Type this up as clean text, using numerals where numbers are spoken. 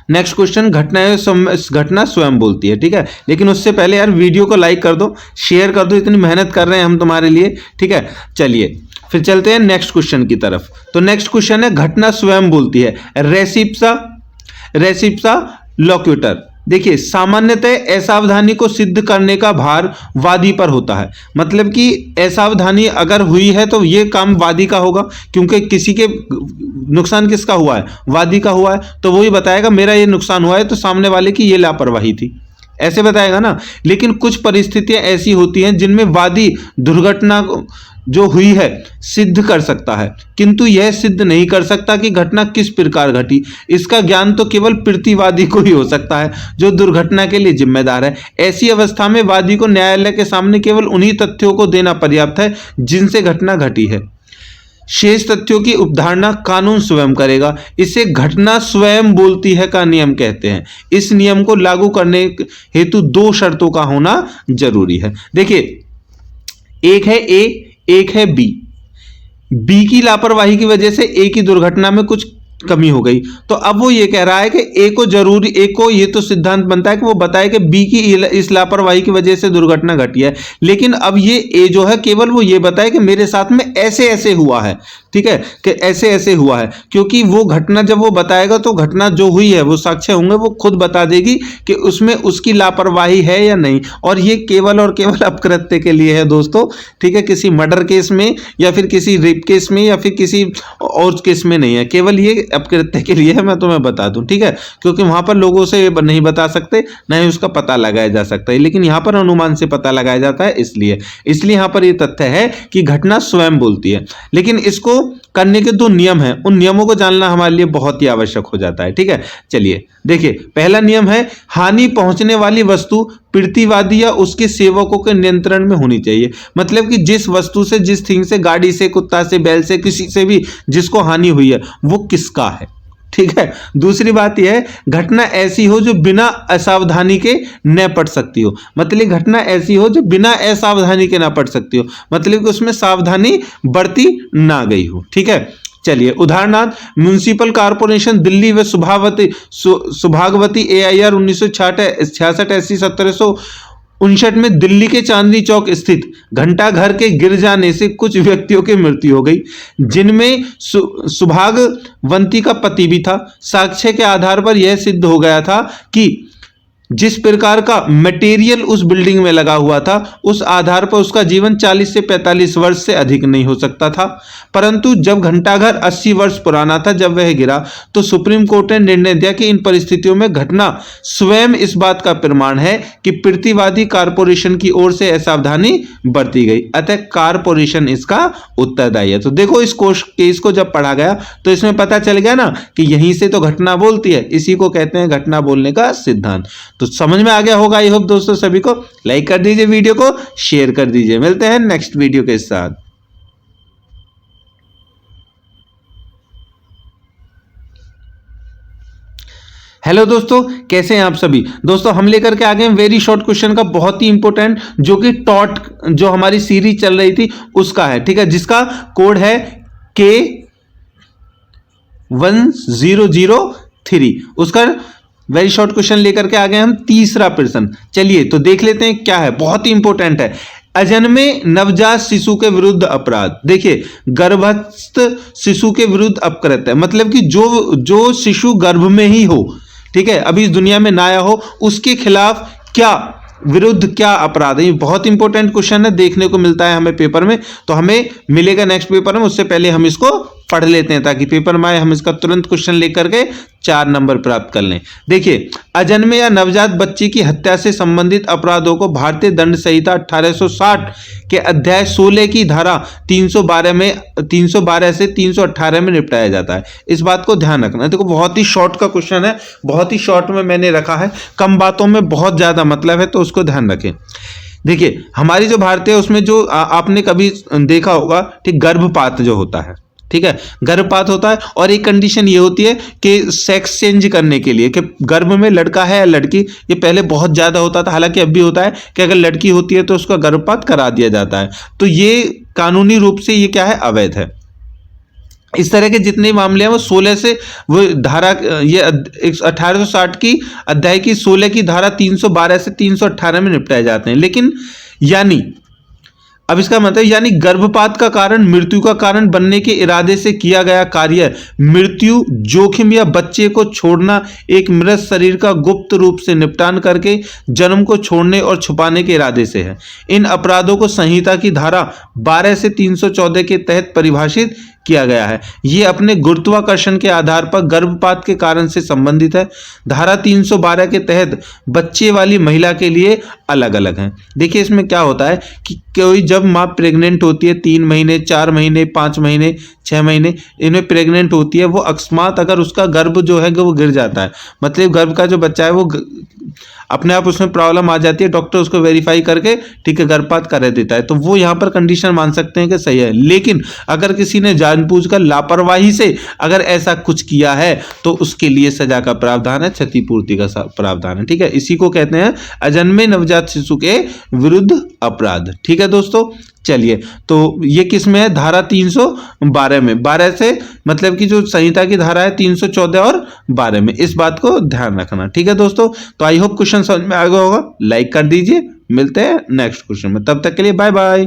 Next question, घटना स्वयं बोलती है, ठीक है। लेकिन उससे पहले यार वीडियो को लाइक कर दो, शेयर कर दो, इतनी मेहनत कर रहे हैं हम तुम्हारे लिए, ठीक है। चलिए फिर चलते हैं नेक्स्ट क्वेश्चन की तरफ। तो नेक्स्ट क्वेश्चन है, घटना स्वयं बोलती है, रेसिप्सा लोक्यूटर। देखिए, सामान्यतः असावधानी को सिद्ध करने का भार वादी पर होता है। मतलब कि असावधानी अगर हुई है तो ये काम वादी का होगा, क्योंकि किसी के नुकसान किसका हुआ है, वादी का हुआ है, तो वही बताएगा मेरा ये नुकसान हुआ है तो सामने वाले की ये लापरवाही थी, ऐसे बताएगा ना। लेकिन कुछ परिस्थितियां ऐसी होती हैं जिनमें वादी दुर्घटना जो हुई है सिद्ध कर सकता है, किंतु यह सिद्ध नहीं कर सकता कि घटना किस प्रकार घटी। इसका ज्ञान तो केवल प्रतिवादी को ही हो सकता है जो दुर्घटना के लिए जिम्मेदार है। ऐसी अवस्था में वादी को न्यायालय के सामने केवल उन्हीं तथ्यों को देना पर्याप्त है जिनसे घटना घटी है। शेष तथ्यों की उपधारणा कानून स्वयं करेगा। इसे घटना स्वयं बोलती है का नियम कहते हैं। इस नियम को लागू करने हेतु दो शर्तों का होना जरूरी है। देखिए, एक है ए, एक है बी। बी की लापरवाही की वजह से ए की दुर्घटना में कुछ कमी हो गई, तो अब वो ये कह रहा है कि ए को ये तो सिद्धांत बनता है कि वो बताए कि बी की इस लापरवाही की वजह से दुर्घटना घटी है। लेकिन अब ये ए जो है केवल वो ये बताए कि मेरे साथ में ऐसे ऐसे हुआ है, ठीक है, कि ऐसे ऐसे हुआ है। क्योंकि वो घटना जब वो बताएगा तो घटना जो हुई है वो साक्ष्य होंगे, वो खुद बता देगी कि उसमें उसकी लापरवाही है या नहीं। और ये केवल और केवल अपकृत्य के लिए है दोस्तों, ठीक है। किसी मर्डर केस में या फिर किसी रेप केस में या फिर किसी और केस में नहीं है, केवल ये अपकृत्य के लिए है, मैं तुम्हें बता दूं, ठीक है। क्योंकि वहां पर लोगों से नहीं बता सकते, ना ही उसका पता लगाया जा सकता है, लेकिन यहां पर अनुमान से पता लगाया जाता है। इसलिए यहां पर ये तथ्य है कि घटना स्वयं बोलती है। लेकिन इसको करने के दो नियम हैं, उन नियमों को जानना हमारे लिए बहुत ही आवश्यक हो जाता है, ठीक है। चलिए देखिए, पहला नियम है, हानि पहुंचने वाली वस्तु प्रतिवादी या उसके सेवकों के नियंत्रण में होनी चाहिए। मतलब कि जिस वस्तु से, जिस थिंग से, गाड़ी से, कुत्ता से, बैल से, किसी से भी जिसको हानि हुई है वो किसका है, ठीक है। दूसरी बात यह है, घटना ऐसी हो जो बिना असावधानी के न पड़ सकती हो। मतलब घटना ऐसी हो जो बिना असावधानी के ना पड़ सकती हो, मतलब कि उसमें सावधानी बरती ना गई हो, ठीक है। चलिए उदाहरणार्थ, म्युनिसिपल कॉर्पोरेशन दिल्ली व सुभागवती AIR 1966 80 1759 में दिल्ली के चांदनी चौक स्थित घंटा घर के गिर जाने से कुछ व्यक्तियों की मृत्यु हो गई, जिनमें सुभागवंती का पति भी था। साक्ष्य के आधार पर यह सिद्ध हो गया था कि जिस प्रकार का मटेरियल उस बिल्डिंग में लगा हुआ था, उस आधार पर उसका जीवन 40 से 45 वर्ष से अधिक नहीं हो सकता था। परंतु जब घंटाघर 80 वर्ष पुराना था जब वह गिरा, तो सुप्रीम कोर्ट ने निर्णय दिया कि इन परिस्थितियों में घटना स्वयं इस बात का प्रमाण है कि प्रतिवादी कारपोरेशन की ओर से असावधानी बरती गई, अतः कारपोरेशन इसका उत्तरदायी है। तो देखो, इस केस को जब पढ़ा गया तो इसमें पता चल गया ना कि यहीं से तो घटना बोलती है, इसी को कहते हैं घटना बोलने का सिद्धांत। तो समझ में आ गया होगा, आई होप दोस्तों। सभी को लाइक कर दीजिए, वीडियो को शेयर कर दीजिए। मिलते हैं नेक्स्ट वीडियो के साथ। हेलो दोस्तों, कैसे हैं आप सभी। दोस्तों हम लेकर के आ गए वेरी शॉर्ट क्वेश्चन का, बहुत ही इंपॉर्टेंट, जो कि टॉट जो हमारी सीरीज चल रही थी उसका है, ठीक है, जिसका कोड है K1003। उसका वेरी शॉर्ट क्वेश्चन लेकर के आ गए हम, तीसरा प्रश्न। चलिए तो देख लेते हैं क्या है, बहुत ही इंपॉर्टेंट है। अजन्मे नवजात शिशु के विरुद्ध अपराध। देखिए, गर्भस्थ शिशु के विरुद्ध अपकृत्य, मतलब कि जो शिशु गर्भ में ही हो, ठीक है, अभी इस दुनिया में ना आया हो, उसके खिलाफ विरुद्ध क्या अपराध है। ये बहुत इंपॉर्टेंट क्वेश्चन है, देखने को मिलता है हमें पेपर में, तो हमें मिलेगा नेक्स्ट पेपर में। उससे पहले हम इसको पढ़ लेते हैं ताकि पेपर में आए हम इसका तुरंत क्वेश्चन लेकर के 4 नंबर प्राप्त कर लें। देखिए, अजन्मे या नवजात बच्चे की हत्या से संबंधित अपराधों को भारतीय दंड संहिता 1860 के अध्याय 16 की धारा 312 से 318 में निपटाया जाता है। इस बात को ध्यान रखना। देखो, बहुत ही शॉर्ट का क्वेश्चन है, बहुत ही शॉर्ट में मैंने रखा है, कम बातों में बहुत ज्यादा मतलब है, तो उसको ध्यान रखें। देखिए, हमारी जो भारतीय उसमें जो आपने कभी देखा होगा, ठीक, गर्भपात जो होता है, ठीक है, गर्भपात होता है, और एक कंडीशन ये होती है कि सेक्स चेंज करने के लिए, कि गर्भ में लड़का है या लड़की, ये पहले बहुत ज्यादा होता था, हालांकि अब भी होता है कि अगर लड़की होती है तो उसका गर्भपात करा दिया जाता है। तो ये कानूनी रूप से ये क्या है, अवैध है। इस तरह के जितने मामले हैं वो 16 से वो धारा ये 1860 की अध्याय की 16 की धारा 312 से 318 में निपटाए जाते हैं। लेकिन यानी अब इसका मतलब यानी गर्भपात का कारण मृत्यु का कारण बनने के इरादे से किया गया कार्य मृत्यु जोखिम या बच्चे को छोड़ना एक मृत शरीर का गुप्त रूप से निपटान करके जन्म को छोड़ने और छुपाने के इरादे से है। इन अपराधों को संहिता की धारा 12 से 314 के तहत परिभाषित किया गया है। ये अपने गुरुत्वाकर्षण के आधार पर गर्भपात के कारण से संबंधित है। धारा 312 के तहत बच्चे वाली महिला के लिए अलग अलग है। देखिए इसमें क्या होता है कि कोई जब माँ प्रेग्नेंट होती है 3 महीने 4 महीने 5 महीने 6 महीने इनमें प्रेग्नेंट होती है, वो अकस्मात अगर उसका गर्भ जो है वो गिर जाता है, मतलब गर्भ का जो बच्चा है वो अपने आप उसमें प्रॉब्लम आ जाती है, डॉक्टर उसको वेरीफाई करके ठीक है गर्भपात कर देता है, तो वो यहाँ पर कंडीशन मान सकते हैं कि सही है। लेकिन अगर किसी ने जानबूझकर लापरवाही से अगर ऐसा कुछ किया है तो उसके लिए सजा का प्रावधान है, क्षतिपूर्ति का प्रावधान है। ठीक है, इसी को कहते हैं अजन्मे नवजात शिशु के विरुद्ध अपराध। ठीक है दोस्तों, चलिए तो ये किस में है, धारा 312 में, 12 से मतलब कि जो संहिता की धारा है 314 और 12 में, इस बात को ध्यान रखना। ठीक है दोस्तों, तो आई होप क्वेश्चन समझ में आ गया होगा, लाइक कर दीजिए, मिलते हैं नेक्स्ट क्वेश्चन में, तब तक के लिए बाय बाय।